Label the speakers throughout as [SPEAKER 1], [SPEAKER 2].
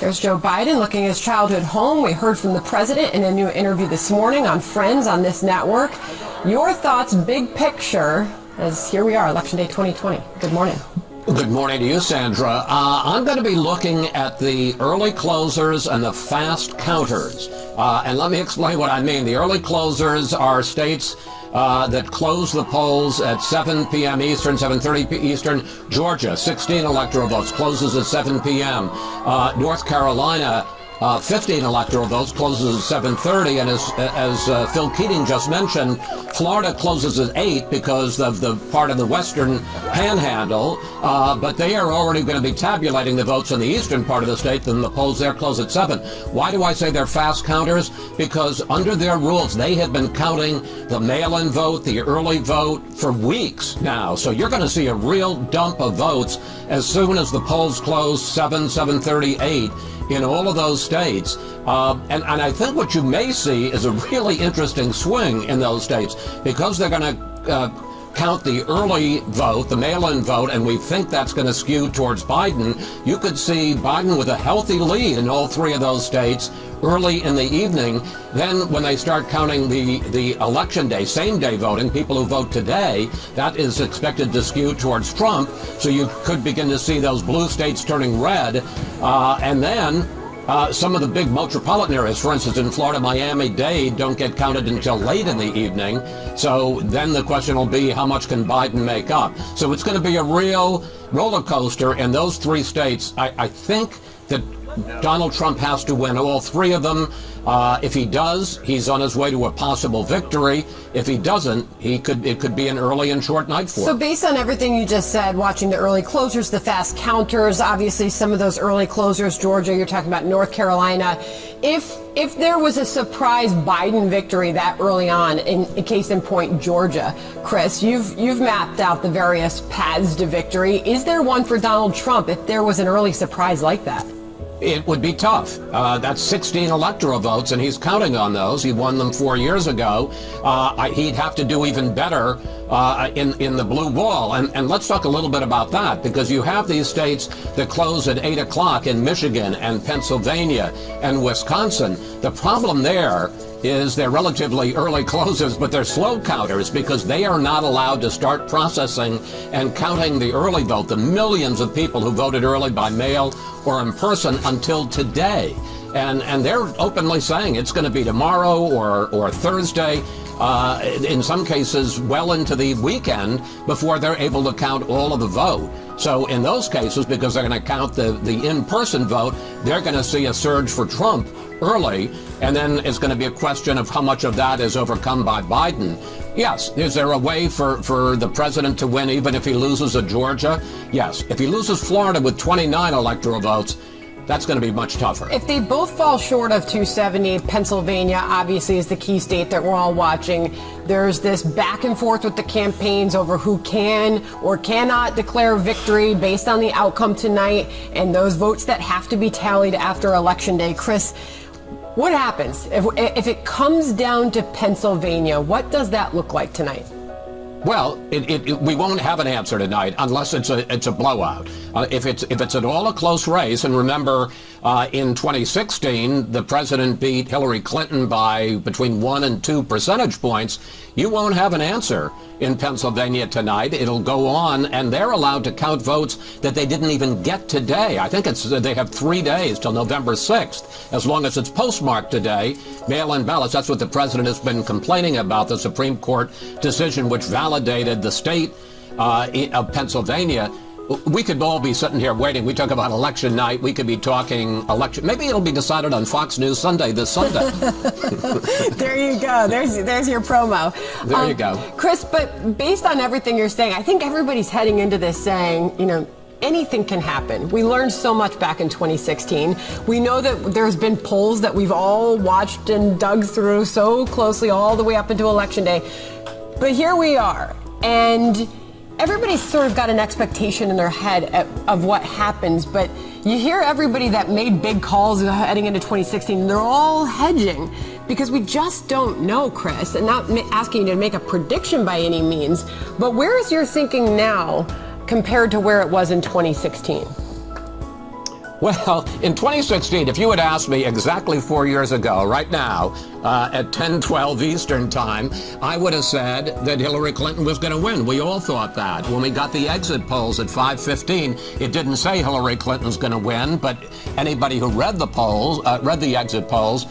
[SPEAKER 1] There's Joe Biden looking at his childhood home. We heard from the president in a new interview this morning on Friends on this network. Your thoughts, big picture, as here we are, Election Day 2020. Good morning.
[SPEAKER 2] Good morning to you, Sandra. I'm going to be looking at the early closers and the fast counters. And let me explain what I mean. The early closers are states that close the polls at 7 p.m. Eastern, 7:30 Eastern. Georgia, 16 electoral votes, closes at 7 p.m. North Carolina, 15 electoral votes, closes at 7:30. And as Phil Keating just mentioned, Florida closes at 8 because of the part of the western panhandle. But they are already going to be tabulating the votes in the eastern part of the state, and the polls there close at 7. Why do I say they're fast counters? Because under their rules, they have been counting the mail-in vote, the early vote for weeks now. So you're going to see a real dump of votes as soon as the polls close, 7:30, 8. In all of those states. And I think what you may see is a really interesting swing in those states because they're going to count the early vote, the mail-in vote, and we think that's going to skew towards Biden. You could see Biden with a healthy lead in all three of those states early in the evening. Then when they start counting the election day, same day voting, people who vote today, that is expected to skew towards Trump. So you could begin to see those blue states turning red. And then some of the big metropolitan areas, for instance, in Florida, Miami-Dade, don't get counted until late in the evening. So then the question will be, how much can Biden make up? So it's going to be a real roller coaster in those three states. I think that Donald Trump has to win all three of them. If he does, he's on his way to a possible victory. If he doesn't, it could be an early and short night for him.
[SPEAKER 1] So based on everything you just said, watching the early closers, the fast counters, obviously some of those early closers, Georgia, you're talking about North Carolina. If there was a surprise Biden victory that early on, in case in point Georgia, Chris, you've mapped out the various paths to victory. Is there one for Donald Trump if there was an early surprise like that?
[SPEAKER 2] It would be tough. That's 16 electoral votes, and he's counting on those. He won them 4 years ago. He'd have to do even better in the blue wall. And let's talk a little bit about that, because you have these states that close at 8 o'clock in Michigan and Pennsylvania and Wisconsin. The problem there is they're relatively early closers, but they're slow counters because they are not allowed to start processing and counting the early vote, the millions of people who voted early by mail or in person, until today. And they're openly saying it's going to be tomorrow or Thursday, in some cases well into the weekend, before they're able to count all of the vote. So in those cases, because they're going to count the in-person vote, they're going to see a surge for Trump early, and then it's going to be a question of how much of that is overcome by Biden. Yes, is there a way for the president to win even if he loses at Georgia? Yes. If he loses Florida with 29 electoral votes, that's going to be much tougher.
[SPEAKER 1] If they both fall short of 270, Pennsylvania obviously is the key state that we're all watching. There's this back and forth with the campaigns over who can or cannot declare victory based on the outcome tonight and those votes that have to be tallied after Election Day. Chris, what happens if it comes down to Pennsylvania? What does that look like tonight?
[SPEAKER 2] Well, we won't have an answer tonight unless it's a blowout. If it's at all a close race, and remember, in 2016, the president beat Hillary Clinton by between 1 and 2 percentage points. You won't have an answer in Pennsylvania tonight. It'll go on, and they're allowed to count votes that they didn't even get today. I think they have 3 days till November 6th, as long as it's postmarked today. Mail-in ballots, that's what the president has been complaining about, the Supreme Court decision which validated the state of Pennsylvania. We could all be sitting here waiting. We talk about election night. We could be talking election. Maybe it'll be decided on Fox News Sunday this Sunday.
[SPEAKER 1] There you go. There's your promo.
[SPEAKER 2] There you go.
[SPEAKER 1] Chris, but based on everything you're saying, I think everybody's heading into this saying, anything can happen. We learned so much back in 2016. We know that there's been polls that we've all watched and dug through so closely all the way up into Election Day. But here we are. And everybody's sort of got an expectation in their head of what happens, but you hear everybody that made big calls heading into 2016, they're all hedging because we just don't know, Chris, and not asking you to make a prediction by any means, but where is your thinking now compared to where it was in 2016?
[SPEAKER 2] Well, in 2016, if you had asked me exactly 4 years ago, right now, at 10:12 Eastern Time, I would have said that Hillary Clinton was going to win. We all thought that. When we got the exit polls at 5:15, it didn't say Hillary Clinton's going to win, but anybody who read the polls, read the exit polls,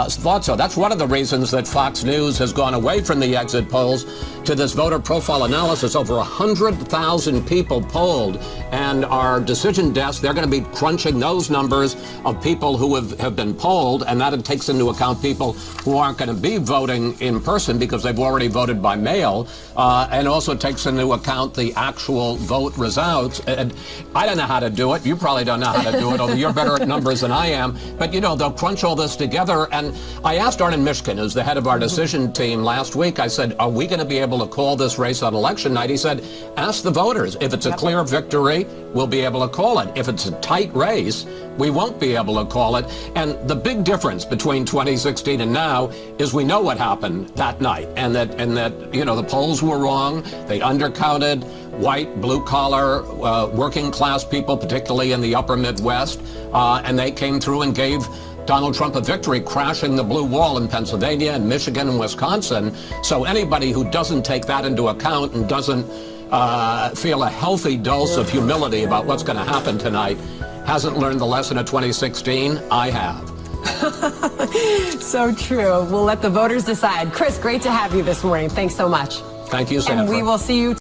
[SPEAKER 2] thought so. That's one of the reasons that Fox News has gone away from the exit polls to this voter profile analysis. Over 100,000 people polled, and our decision desk, they're going to be crunching those numbers of people who have been polled, and that takes into account people who aren't going to be voting in person because they've already voted by mail, and also takes into account the actual vote results. And I don't know how to do it. You probably don't know how to do it, although you're better at numbers than I am. But, you know, they'll crunch all this together. And I asked Arnon Mishkin, who's the head of our decision team, last week, I said, are we going to be able to call this race on election night? He said, ask the voters. If it's a clear victory, we'll be able to call it. If it's a tight race, we won't be able to call it. And the big difference between 2016 and now is we know what happened that night, and that you know, the polls were wrong. They undercounted white, blue-collar, working-class people, particularly in the upper Midwest, and they came through and gave Donald Trump a victory, crashing the blue wall in Pennsylvania and Michigan and Wisconsin. So anybody who doesn't take that into account and doesn't feel a healthy dose of humility about what's going to happen tonight hasn't learned the lesson of 2016. I have.
[SPEAKER 1] So true. We'll let the voters decide. Chris, great to have you this morning. Thanks so much.
[SPEAKER 2] Thank you, Sandra.
[SPEAKER 1] And we will see you